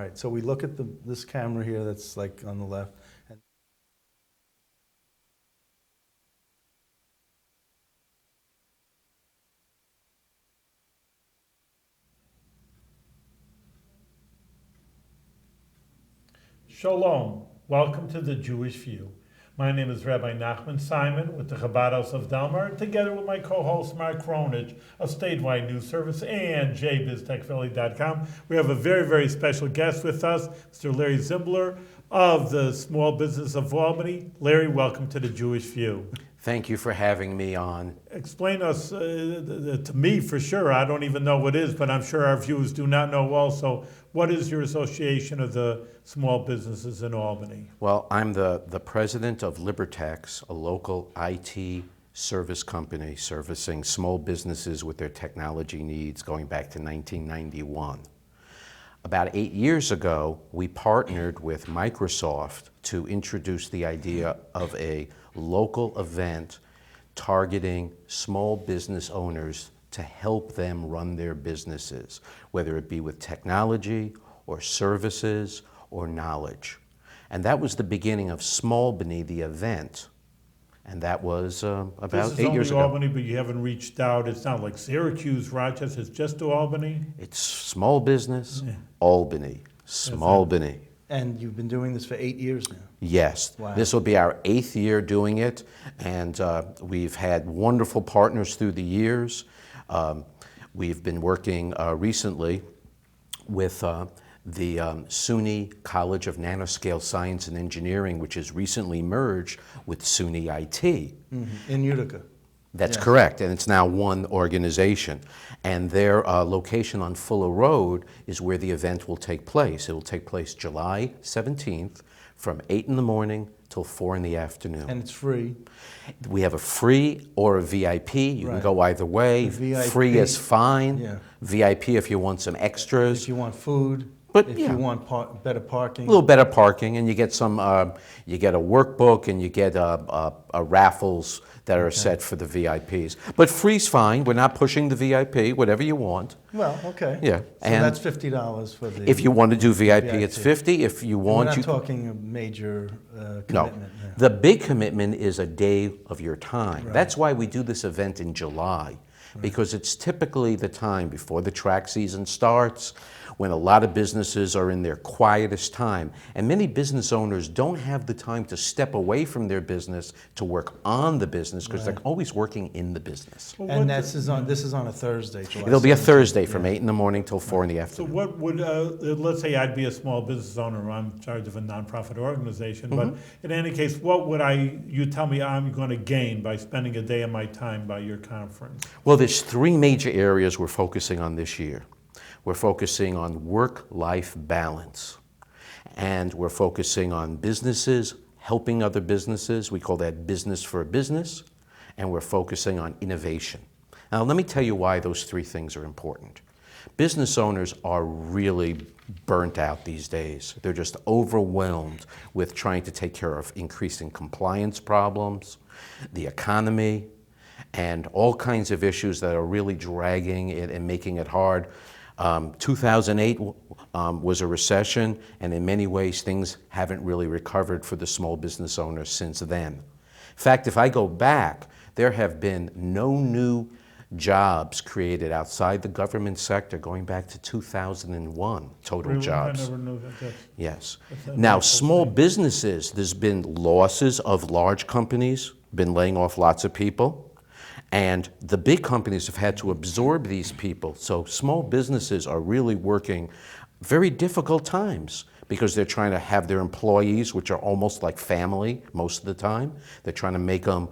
right, so we look at this camera here that's like on the left. And Shalom. Welcome to the Jewish View. My name is Rabbi Nachman Simon with the Chabad House of Delmar, together with my co-host Mark Kronich of Statewide News Service and jbiztechphilly.com. We have a very, very special guest with us, Mr. Larry Zimbler of the Small Business of Albany. Larry, welcome to the Jewish View. Thank you for having me on. Explain us, to me for sure, I don't even know what it is, but I'm sure our viewers do not know also, what is your association of the small businesses in Albany? Well, I'm the president of Libertex, a local IT service company servicing small businesses with their technology needs going back to 1991. About 8 years ago, we partnered with Microsoft to introduce the idea of a local event targeting small business owners to help them run their businesses, whether it be with technology or services or knowledge. And that was the beginning of smAlbany, the event. And that was about 8 years ago. This is only Albany, but you haven't reached out. It's not like Syracuse, Rochester, it's just to Albany? It's small business, Albany, smAlbany. And you've been doing this for 8 years now? Yes. Wow. This will be our 8th year doing it, and we've had wonderful partners through the years. We've been working recently with the SUNY College of Nanoscale Science and Engineering, which has recently merged with SUNY IT. In Utica? That's Yes. correct, and it's now one organization. And their location on Fuller Road is where the event will take place. It will take place July 17th from 8 in the morning till 4 in the afternoon. And it's free? We have a free or a VIP. You can Right. go either way. The VIP, free is fine. Yeah. VIP if you want some extras. If you want food, But, if yeah. you want better parking? A little better parking, and you get some. You get a workbook, and you get a raffles that are set for the VIPs. But free's fine. We're not pushing the VIP. Whatever you want. Well, okay. Yeah. So And that's $50 for the... if you want to do VIP, it's VIP. 50. If you want, We're you not talking a major no. commitment. Yeah. The big commitment is a day of your time. Right. That's why we do this event in July, because it's typically the time before the track season starts, when a lot of businesses are in their quietest time. And many business owners don't have the time to step away from their business to work on the business, because they're always working in the business. Well, And what this is on a Thursday, July It'll be a 17th. Thursday from 8 in the morning till 4 in the So afternoon. what would, let's say I'd be a small business owner, I'm in charge of a nonprofit organization, but in any case, what would you tell me I'm going to gain by spending a day of my time by your conference? Well, there's 3 major areas we're focusing on this year. We're focusing on work-life balance, and we're focusing on businesses helping other businesses. We call that business for a business, and we're focusing on innovation. Now, let me tell you why those 3 things are important. Business owners are really burnt out these days. They're just overwhelmed with trying to take care of increasing compliance problems, the economy, and all kinds of issues that are really dragging it and making it hard. 2008 was a recession, and in many ways things haven't really recovered for the small business owners since then. In fact, if I go back, there have been no new jobs created outside the government sector going back to 2001, total Really? jobs. I never knew that. Yes. That's Now, a small thing. businesses, there's been losses of large companies, been laying off lots of people. And the big companies have had to absorb these people. So small businesses are really working very difficult times because they're trying to have their employees, which are almost like family most of the time. They're trying to make them,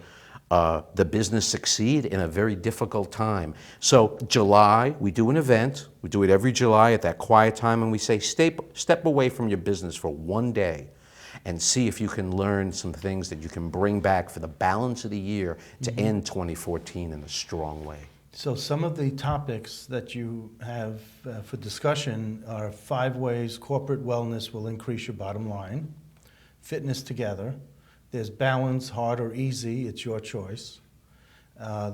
the business succeed in a very difficult time. So July, we do an event. We do it every July at that quiet time, and we say, step away from your business for one day and see if you can learn some things that you can bring back for the balance of the year to end 2014 in a strong way. So some of the topics that you have for discussion are 5 ways corporate wellness will increase your bottom line, fitness together, there's balance, hard or easy, it's your choice.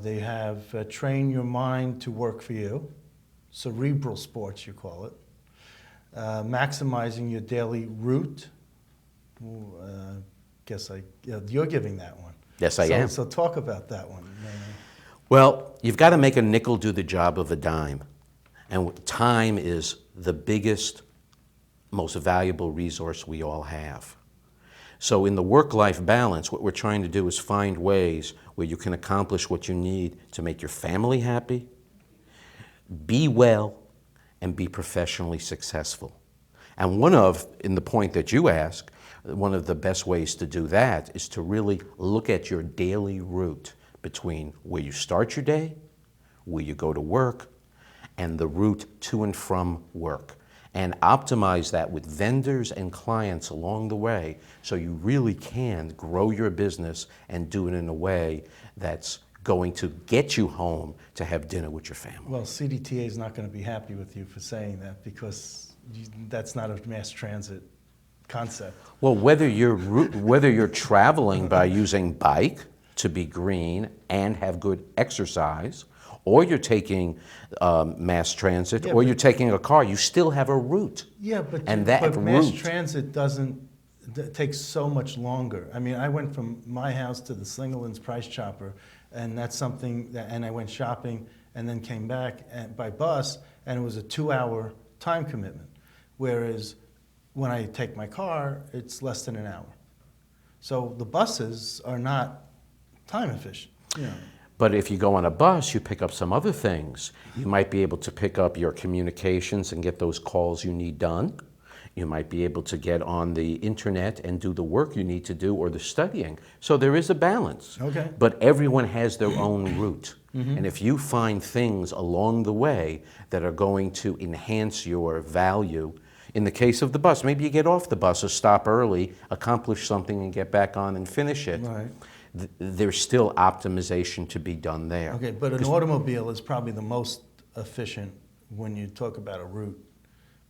They have train your mind to work for you, cerebral sports you call it. maximizing your daily route. You're giving that one. Yes, I am. So talk about that one. Well, you've got to make a nickel do the job of a dime. And time is the biggest, most valuable resource we all have. So in the work-life balance, what we're trying to do is find ways where you can accomplish what you need to make your family happy, be well, and be professionally successful. And in the point that you ask, one of the best ways to do that is to really look at your daily route between where you start your day, where you go to work, and the route to and from work. And optimize that with vendors and clients along the way so you really can grow your business and do it in a way that's going to get you home to have dinner with your family. Well, CDTA is not going to be happy with you for saying that because that's not a mass transit concept. Well, whether you're traveling by using bike to be green and have good exercise, or you're taking mass transit, or you're taking a car, you still have a route. Yeah, but route, mass transit takes so much longer. I mean, I went from my house to the Slingerland's Price Chopper, and that's something and I went shopping and then came back by bus, and it was a 2-hour time commitment. Whereas when I take my car, it's less than an hour. So the buses are not time efficient. Yeah. But if you go on a bus, you pick up some other things. You might be able to pick up your communications and get those calls you need done. You might be able to get on the internet and do the work you need to do or the studying. So there is a balance. Okay. But everyone has their own route. And if you find things along the way that are going to enhance your value, in the case of the bus, maybe you get off the bus or stop early, accomplish something and get back on and finish it. Right. There's still optimization to be done there. Okay, but an automobile is probably the most efficient when you talk about a route,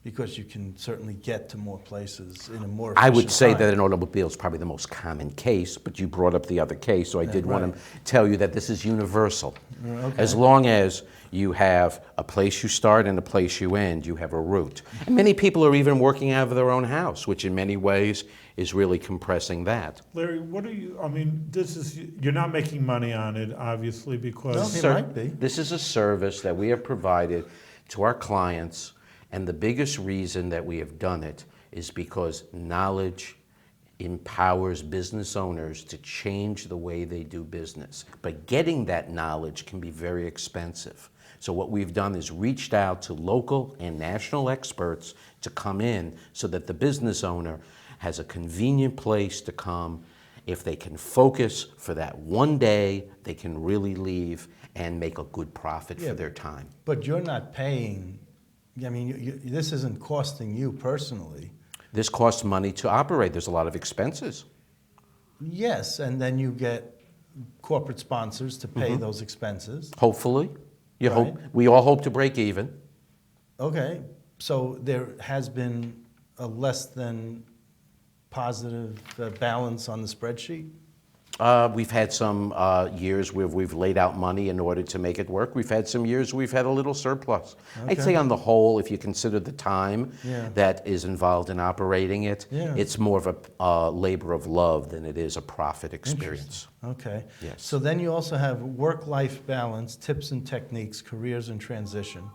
because you can certainly get to more places in a more efficient I would say time. that an automobile is probably the most common case, but you brought up the other case, so I did want to tell you that this is universal. Okay. As long as you have a place you start and a place you end, you have a route. And many people are even working out of their own house, which in many ways is really compressing that. Larry, you're not making money on it, obviously, because... No, it might be. This is a service that we have provided to our clients, and the biggest reason that we have done it is because knowledge empowers business owners to change the way they do business. But getting that knowledge can be very expensive. So what we've done is reached out to local and national experts to come in so that the business owner has a convenient place to come. If they can focus for that one day, they can really leave and make a good profit for their time. But you're not paying, I mean, this isn't costing you personally. This costs money to operate. There's a lot of expenses. Yes, and then you get corporate sponsors to pay those expenses. Hopefully. Right. We all hope to break even. Okay, so there has been a less than positive balance on the spreadsheet? We've had some years where we've laid out money in order to make it work. We've had some years we've had a little surplus. Okay. I'd say on the whole, if you consider the time Yeah. that is involved in operating it, Yeah. it's more of a labor of love than it is a profit experience. Okay. Yes. So then you also have work-life balance, tips and techniques, careers in transition.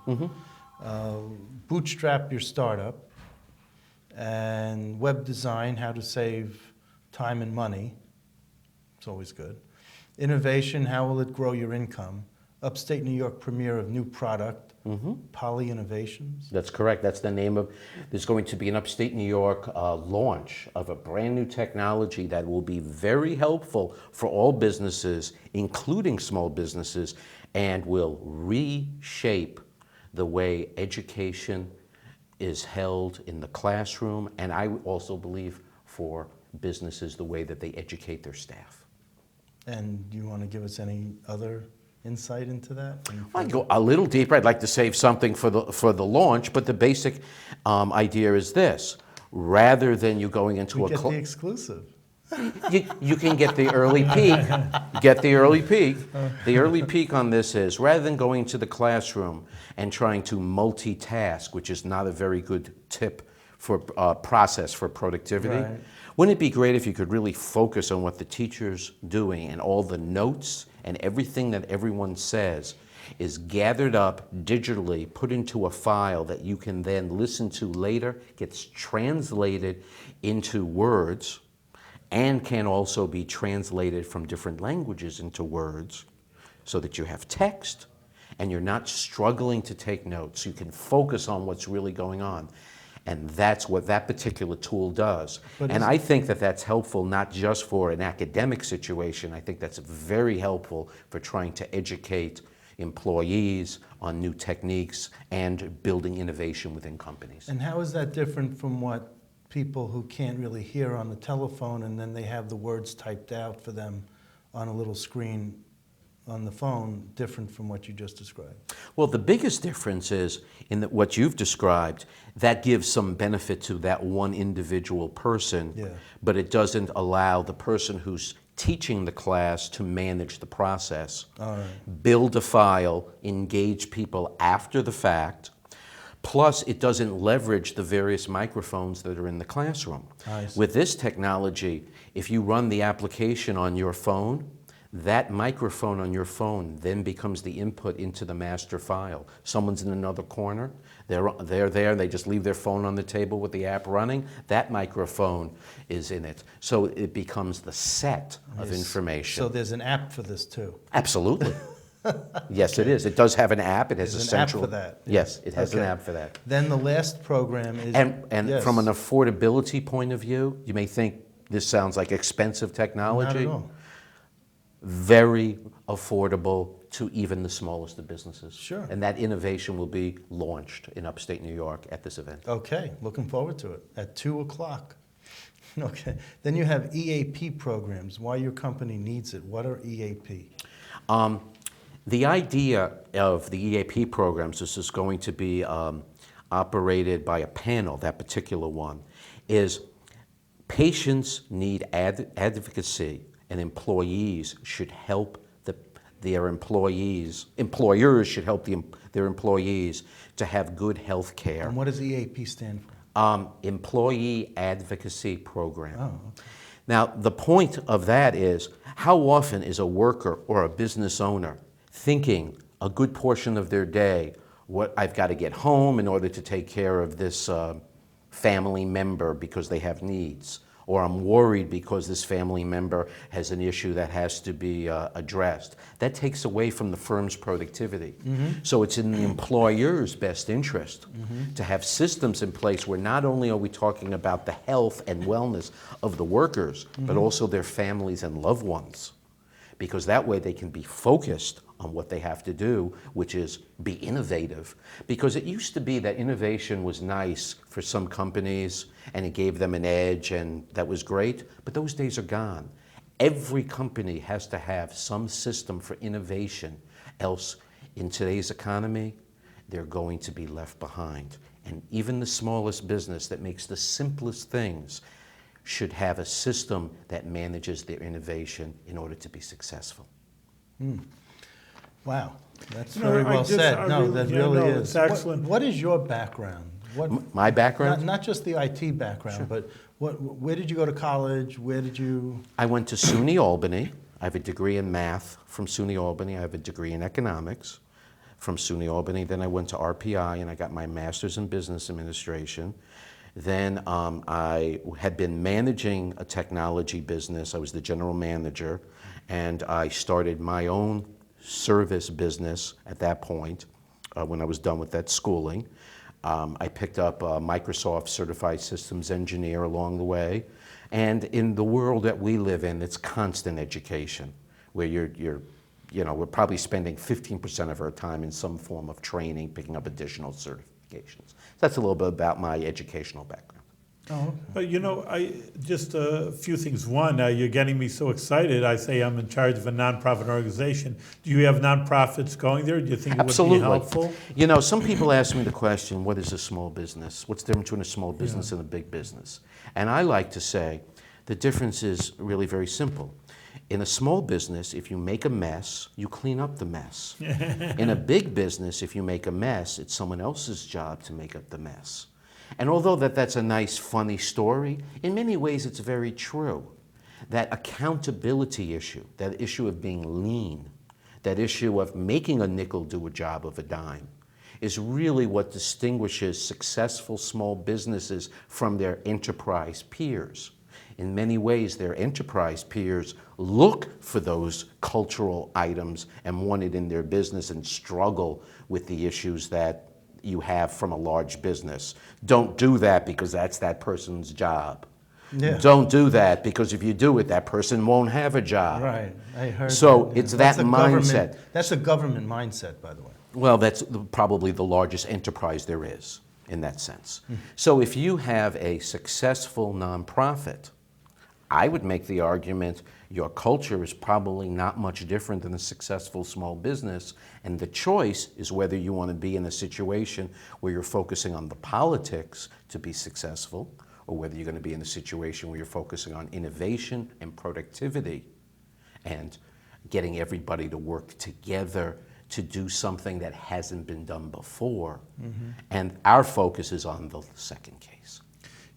Bootstrap your startup, and web design, how to save time and money. It's always good. Innovation, how will it grow your income? Upstate New York premiere of new product, Poly Innovations. That's correct. That's the name of, there's going to be an upstate New York launch of a brand new technology that will be very helpful for all businesses, including small businesses, and will reshape the way education is held in the classroom, and I also believe for businesses, the way that they educate their staff. And do you want to give us any other insight into that? I'd go a little deeper. I'd like to save something for the launch, but the basic idea is this. Rather than you going into We a get the exclusive. You can get the early peak. Get the early peak. The early peak on this is, rather than going to the classroom and trying to multitask, which is not a very good tip for process for productivity, Right. wouldn't it be great if you could really focus on what the teacher's doing and all the notes and everything that everyone says is gathered up digitally, put into a file that you can then listen to later, gets translated into words, and can also be translated from different languages into words so that you have text and you're not struggling to take notes. You can focus on what's really going on. And that's what that particular tool does. And I think that that's helpful not just for an academic situation. I think that's very helpful for trying to educate employees on new techniques and building innovation within companies. And how is that different from what people who can't really hear on the telephone and then they have the words typed out for them on a little screen on the phone, different from what you just described? Well, the biggest difference is in that what you've described, that gives some benefit to that one individual person, Yeah. but it doesn't allow the person who's teaching the class to manage the process, All right. build a file, engage people after the fact. Plus, it doesn't leverage the various microphones that are in the classroom. I see. With this technology, if you run the application on your phone, that microphone on your phone then becomes the input into the master file. Someone's in another corner, they're there, they just leave their phone on the table with the app running, that microphone is in it. So it becomes the set of information. So there's an app for this too? Absolutely. Yes, it is. It does have an app. It has There's a an app central. for that. Yes, it has an Okay. app for that. Then the last program is... And Yes. from an affordability point of view, you may think this sounds like expensive technology. Not at all. Very affordable to even the smallest of businesses. Sure. And that innovation will be launched in upstate New York at this event. Okay, looking forward to it, at 2 o'clock. Okay, then you have EAP programs, why your company needs it. What are EAP? The idea of the EAP programs, this is going to be operated by a panel, that particular one, is patients need advocacy and employees should help their employees, employers should help their employees to have good health care. And what does EAP stand for? Employee Advocacy Program. Oh, okay. Now, the point of that is, how often is a worker or a business owner thinking a good portion of their day, what I've got to get home in order to take care of this family member because they have needs, or I'm worried because this family member has an issue that has to be addressed. That takes away from the firm's productivity. So it's in the employer's best interest to have systems in place where not only are we talking about the health and wellness of the workers, but also their families and loved ones. Because that way they can be focused on what they have to do, which is be innovative. Because it used to be that innovation was nice for some companies and it gave them an edge and that was great, but those days are gone. Every company has to have some system for innovation, else in today's economy, they're going to be left behind. And even the smallest business that makes the simplest things should have a system that manages their innovation in order to be successful. Wow, that's No, very I well just- said. I No, really- that yeah, really no, is. it's excellent. What is your background? What, My background? not just the IT background, but where did you go to college? Where did you... I went to SUNY Albany. I have a degree in math from SUNY Albany. I have a degree in economics from SUNY Albany. Then I went to RPI and I got my master's in business administration. Then I had been managing a technology business. I was the general manager, and I started my own service business at that point when I was done with that schooling. I picked up a Microsoft Certified Systems Engineer along the way. And in the world that we live in, it's constant education, where we're probably spending 15% of our time in some form of training, picking up additional certifications. That's a little bit about my educational background. Oh, But you know, just a few things. One, you're getting me so excited. I say I'm in charge of a nonprofit organization. Do you have nonprofits going there? Do you think it Absolutely. would be helpful? You know, some people ask me the question, what is a small business? What's the difference between a small business and a big business? And I like to say The difference is really very simple. In a small business, if you make a mess, you clean up the mess. In a big business, if you make a mess, it's someone else's job to make up the mess. And although that's a nice, funny story, in many ways it's very true. That accountability issue, that issue of being lean, that issue of making a nickel do a job of a dime, is really what distinguishes successful small businesses from their enterprise peers. In many ways, their enterprise peers look for those cultural items and want it in their business and struggle with the issues that you have from a large business. Don't do that because that's that person's job. Yeah. Don't do that because if you do it, that person won't have a job. Right, I heard So that, yeah. it's That's that a government- mindset. That's a government mindset, by the way. Well, that's probably the largest enterprise there is in that sense. So if you have a successful nonprofit, I would make the argument your culture is probably not much different than a successful small business, and the choice is whether you want to be in a situation where you're focusing on the politics to be successful, or whether you're going to be in a situation where you're focusing on innovation and productivity and getting everybody to work together to do something that hasn't been done before. And our focus is on the second case.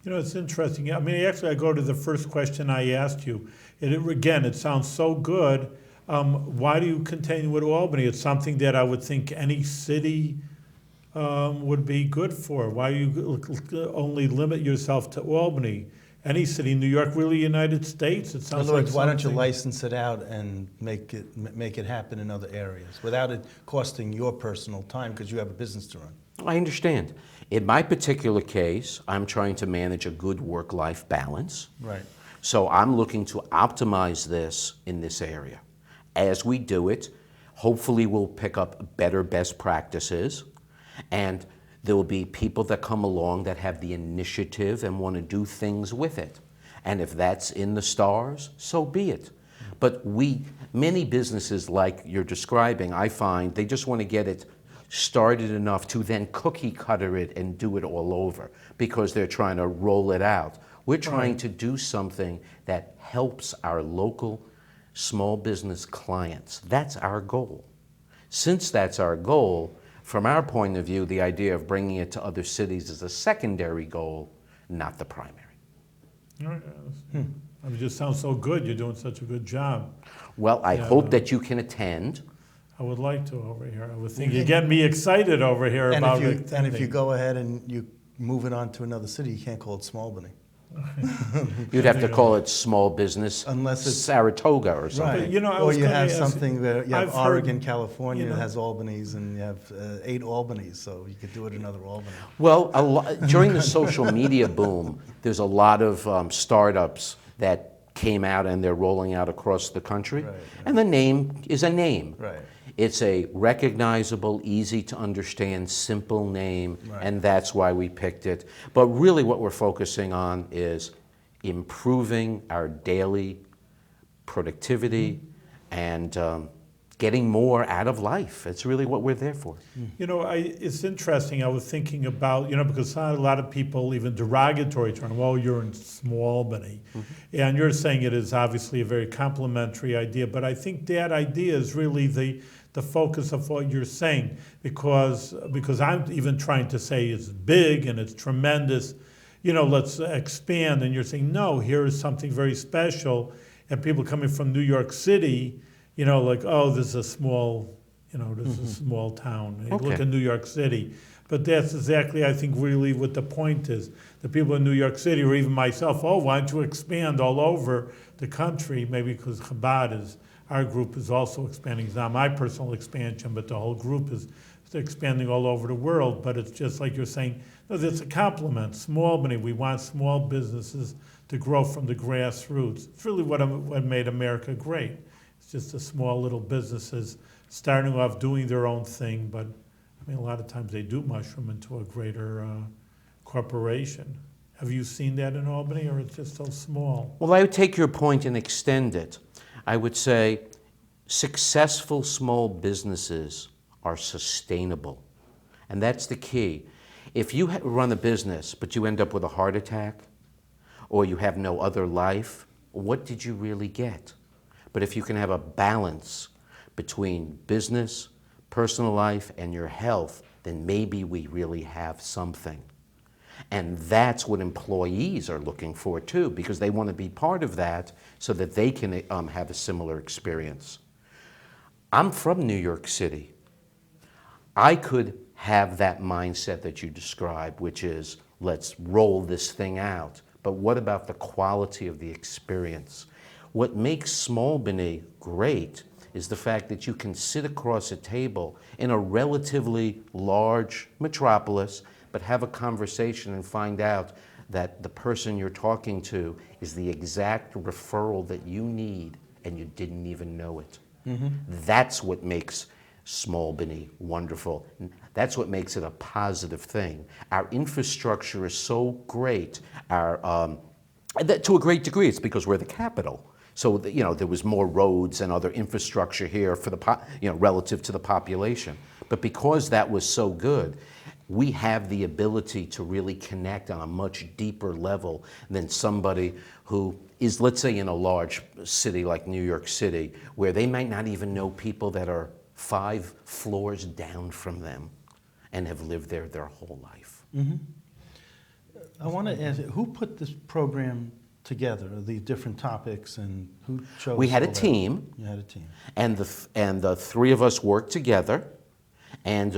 You know, it's interesting. I mean, actually, I go to the first question I asked you. Again, it sounds so good. Why do you continue with Albany? It's something that I would think any city would be good for. Why do you only limit yourself to Albany? Any city, New York, really United States? It In sounds other like words, why don't you something- license it out and make it happen in other areas without it costing your personal time because you have a business to run? I understand. In my particular case, I'm trying to manage a good work-life balance. Right. So I'm looking to optimize this in this area. As we do it, hopefully we'll pick up better best practices, and there will be people that come along that have the initiative and want to do things with it. And if that's in the stars, so be it. But many businesses like you're describing, I find they just want to get it started enough to then cookie cutter it and do it all over because they're trying to roll it out. We're trying to do something that helps our local small business clients. That's our goal. Since that's our goal, from our point of view, the idea of bringing it to other cities is a secondary goal, not the primary. It just sounds so good. You're doing such a good job. Well, I Yeah. hope that you can attend. I would like to over here. I would think you're getting me excited over here And about if you attending. go ahead and you move it on to another city, you can't call it smAlbany. You'd have to call it small business Unless it's- Saratoga or something. Right. you know, I Or was you gonna have ask- something where you have I've heard, Oregon, California you know- that has Albany's, and you have 8 Albany's, so you could do it another Albany. Well, during the social media boom, there's a lot of startups that came out and they're rolling out across the country. Right, And the name is a name. Right. It's a recognizable, easy to understand, simple name, Right. and that's why we picked it. But really what we're focusing on is improving our daily productivity and getting more out of life. It's really what we're there for. You know, it's interesting. I was thinking about, because a lot of people, even derogatory term, well, you're in smAlbany. And you're saying it is obviously a very complimentary idea, but I think that idea is really the focus of what you're saying, because I'm even trying to say it's big and it's tremendous, let's expand. And you're saying, no, here is something very special. And people coming from New York City, like, oh, this is a small, this is a small town. Hey, Okay. Look at New York City. But that's exactly, I think, really what the point is. The people in New York City, or even myself, oh, why don't you expand all over the country? Maybe because our group is also expanding. It's not my personal expansion, but the whole group is expanding all over the world. But it's just like you're saying, no, that's a compliment. smAlbany, we want small businesses to grow from the grassroots. It's really what made America great. It's just the small little businesses starting off doing their own thing, but a lot of times they do mushroom into a greater corporation. Have you seen that in Albany, or it's just so small? Well, I would take your point and extend it. I would say successful small businesses are sustainable, and that's the key. If you run a business, but you end up with a heart attack, or you have no other life, what did you really get? But if you can have a balance between business, personal life, and your health, then maybe we really have something. And that's what employees are looking for too, because they want to be part of that so that they can have a similar experience. I'm from New York City. I could have that mindset that you describe, which is, let's roll this thing out. But what about the quality of the experience? What makes smAlbany great is the fact that you can sit across a table in a relatively large metropolis, but have a conversation and find out that the person you're talking to is the exact referral that you need and you didn't even know it. That's what makes smAlbany wonderful. That's what makes it a positive thing. Our infrastructure is so great. To a great degree, it's because we're the capital. So there was more roads and other infrastructure here for the relative to the population. But because that was so good, we have the ability to really connect on a much deeper level than somebody who is, let's say, in a large city like New York City, where they might not even know people that are 5 floors down from them and have lived there their whole life. I want to ask, who put this program together, the different topics, and who chose? We had a all that? team. You had a team. And the 3 of us worked together. And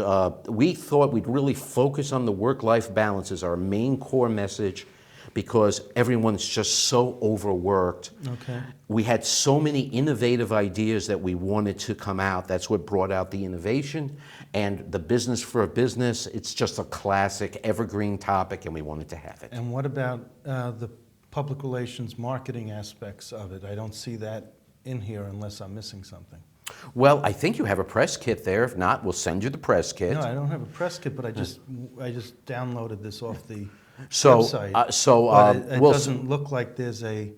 we thought we'd really focus on the work-life balance as our main core message, because everyone's just so overworked. Okay. We had so many innovative ideas that we wanted to come out. That's what brought out the innovation. And the business for a business, it's just a classic evergreen topic, and we wanted to have it. And what about the public relations marketing aspects of it? I don't see that in here unless I'm missing something. Well, I think you have a press kit there. If not, we'll send you the press kit. No, I don't have a press kit, but I just downloaded this off the So, website. but It doesn't look like there's a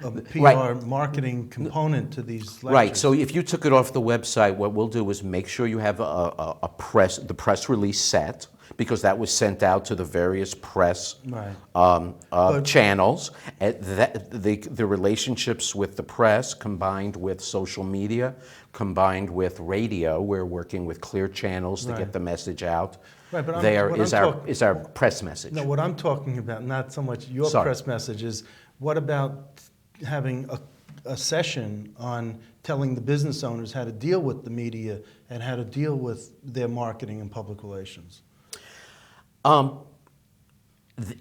PR Right. marketing component to these lectures. Right. So if you took it off the website, what we'll do is make sure you have the press release set, because that was sent out to the various press Right. channels. The relationships with the press, combined with social media, combined with radio, we're working with clear channels to Right. get the message out. Right, but There what is our press message. No, what I'm talking about, not so much your Sorry. press message, is what about having a session on telling the business owners how to deal with the media and how to deal with their marketing and public relations?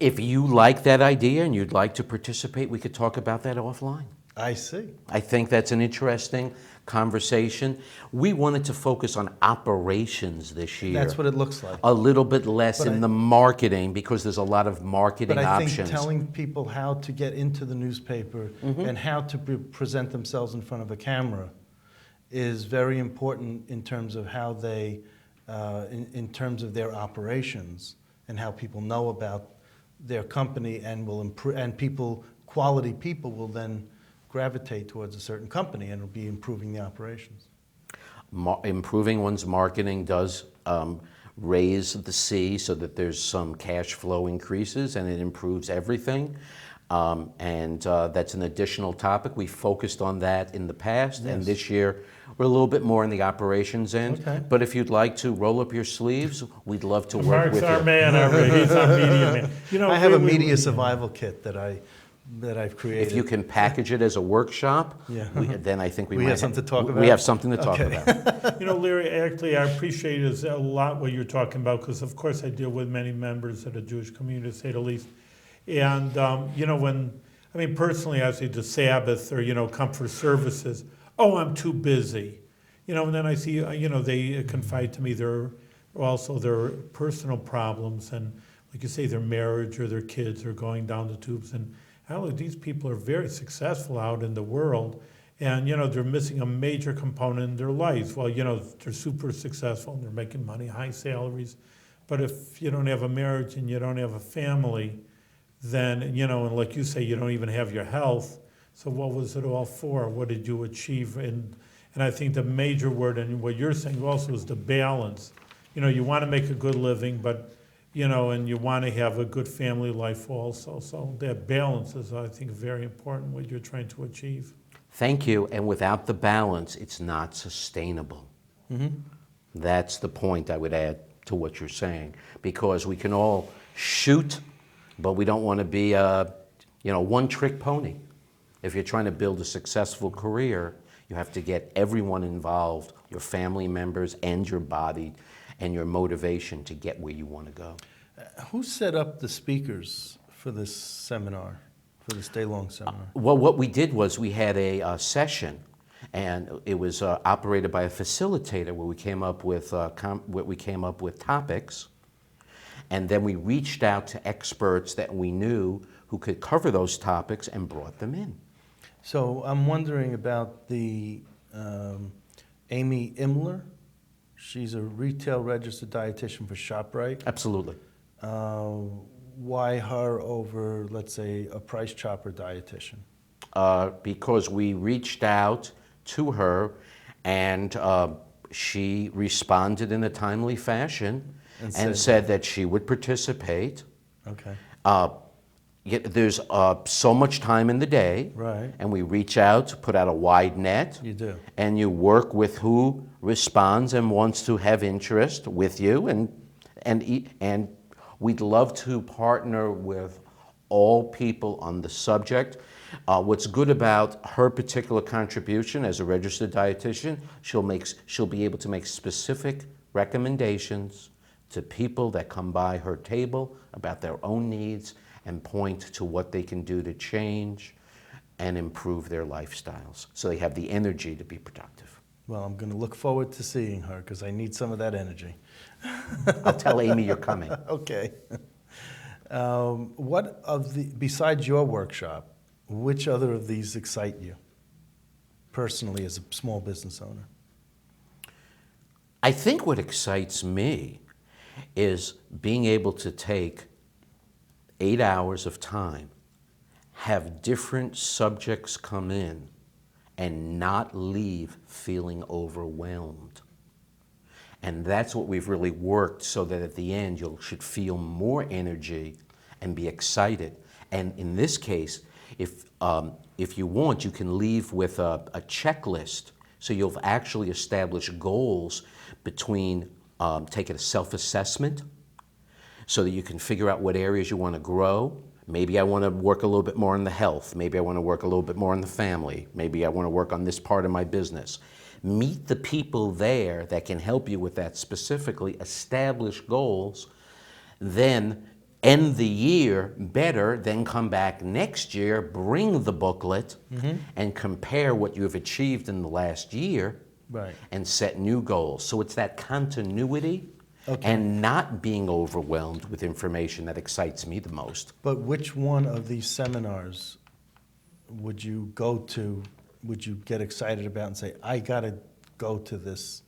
If you like that idea and you'd like to participate, we could talk about that offline. I see. I think that's an interesting conversation. We wanted to focus on operations this year. That's what it looks like. A little bit less But in the marketing, because there's a lot of marketing But I think options. telling people how to get into the newspaper and how to present themselves in front of a camera is very important in terms of how they, in terms of their operations and how people know about their company, and will improve, and quality people will then gravitate towards a certain company, and it'll be improving the operations. Improving one's marketing does raise the C so that there's some cash flow increases, and it improves everything. That's an additional topic. We focused on that in the past, and Yes. this year we're a little bit more in the operations end. Okay. But if you'd like to roll up your sleeves, we'd love to work Mark's with our you. man already. He's our media man. You know, I have a we- media survival kit that I've created. If you can package it as a workshop, Yeah. then I think we We might have something to talk We about? have something to talk Okay. about. You know, Larry, actually, I appreciate is a lot what you're talking about, because of course I deal with many members of the Jewish community, to say the least. And, you know, personally, I see the Sabbath or, come for services. Oh, I'm too busy. And then I see, they confide to me their personal problems, and like you say, their marriage or their kids are going down the tubes. And these people are very successful out in the world, and, they're missing a major component in their lives. Well, they're super successful and they're making money, high salaries. But if you don't have a marriage and you don't have a family, then, and like you say, you don't even have your health. So what was it all for? What did you achieve? And I think the major word, and what you're saying also, is the balance. You want to make a good living, but and you want to have a good family life also. So that balance is, I think, very important what you're trying to achieve. Thank you. And without the balance, it's not sustainable. That's the point I would add to what you're saying, because we can all shoot, but we don't want to be a one-trick pony. If you're trying to build a successful career, you have to get everyone involved, your family members and your body and your motivation to get where you want to go. Who set up the speakers for this seminar, for this day-long seminar? Well, what we did was we had a session, and it was operated by a facilitator where we came up with topics, and then we reached out to experts that we knew who could cover those topics and brought them in. So I'm wondering about the Amy Imler. She's a retail registered dietitian for ShopRite. Absolutely. Why her over, let's say, a Price Chopper dietitian? Because we reached out to her, and she responded in a timely fashion and said that she would participate. Okay. There's so much time in the day, Right. and we reach out, put out a wide net. You do. And you work with who responds and wants to have interest with you, and we'd love to partner with all people on the subject. What's good about her particular contribution as a registered dietitian, she'll be able to make specific recommendations to people that come by her table about their own needs and point to what they can do to change and improve their lifestyles so they have the energy to be productive. Well, I'm going to look forward to seeing her because I need some of that energy. I'll tell Amy you're coming. Okay. Besides your workshop, which other of these excite you personally as a small business owner? I think what excites me is being able to take 8 hours of time, have different subjects come in, and not leave feeling overwhelmed. And that's what we've really worked so that at the end you should feel more energy and be excited. And in this case, if you want, you can leave with a checklist. So you'll actually establish goals between taking a self-assessment so that you can figure out what areas you want to grow. Maybe I want to work a little bit more on the health. Maybe I want to work a little bit more on the family. Maybe I want to work on this part of my business. Meet the people there that can help you with that specifically, establish goals, then end the year better, then come back next year, bring the booklet, and compare what you have achieved in the last year, Right. and set new goals. So it's that continuity and not being overwhelmed with information that excites me the most. But which one of these seminars would you go to, would you get excited about and say, I got to go to this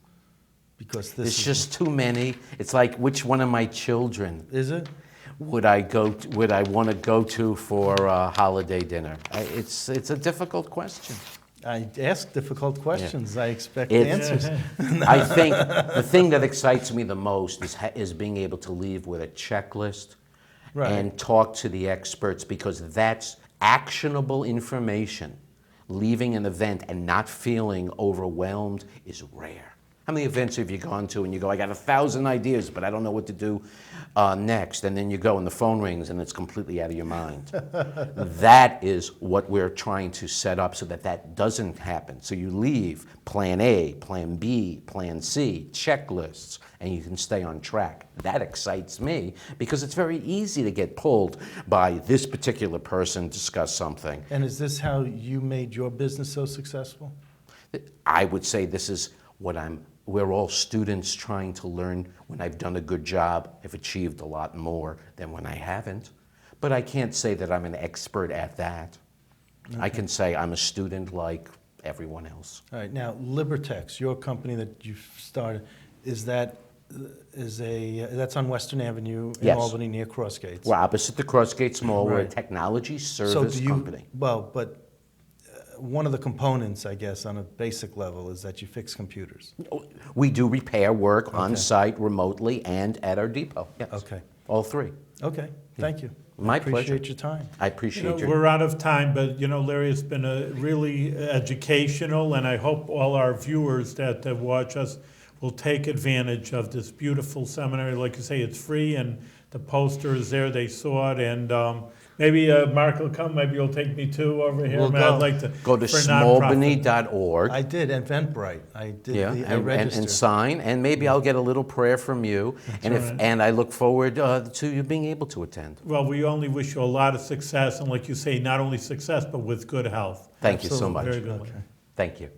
because this There's is... just too many. It's like, which one of my children Is it? would I want to go to for a holiday dinner? It's a difficult question. I ask difficult questions. I expect It's- answers. I think the thing that excites me the most is being able to leave with a checklist Right. and talk to the experts, because that's actionable information. Leaving an event and not feeling overwhelmed is rare. How many events have you gone to and you go, I got 1,000 ideas, but I don't know what to do next, and then you go and the phone rings and it's completely out of your mind. That is what we're trying to set up so that that doesn't happen. So you leave plan A, plan B, plan C, checklists, and you can stay on track. That excites me because it's very easy to get pulled by this particular person, discuss something. And is this how you made your business so successful? I would say this is what we're all students trying to learn. When I've done a good job, I've achieved a lot more than when I haven't. But I can't say that I'm an expert at that. Okay. I can say I'm a student like everyone else. All right, now Libertex, your company that you started, that's on Western Avenue in Yes. Albany near Crossgates. We're opposite the Crossgates Mall. We're a Right. technology service company. Well, but one of the components, I guess, on a basic level is that you fix computers. We do repair work on site, remotely, and at our depot. Yes. Okay. All three. Okay, thank you. My I appreciate pleasure. your time. I appreciate You know, your... we're out of time, but Larry, it's been a really educational, and I hope all our viewers that watch us will take advantage of this beautiful seminary. Like you say, it's free, and the poster is there. They saw it, and maybe Mark will come. Maybe you'll take me too over here. We'll Man, I'd go. like to Go to for nonprofit. smAlbany.org. I did, Eventbrite. I did Yeah, I and registered. sign, and maybe I'll get a little prayer from you, right. and I look forward to you being able to attend. Well, we only wish you a lot of success, and like you say, not only success, but with good health. Thank you so Absolutely. much. Very good. Okay. Thank you.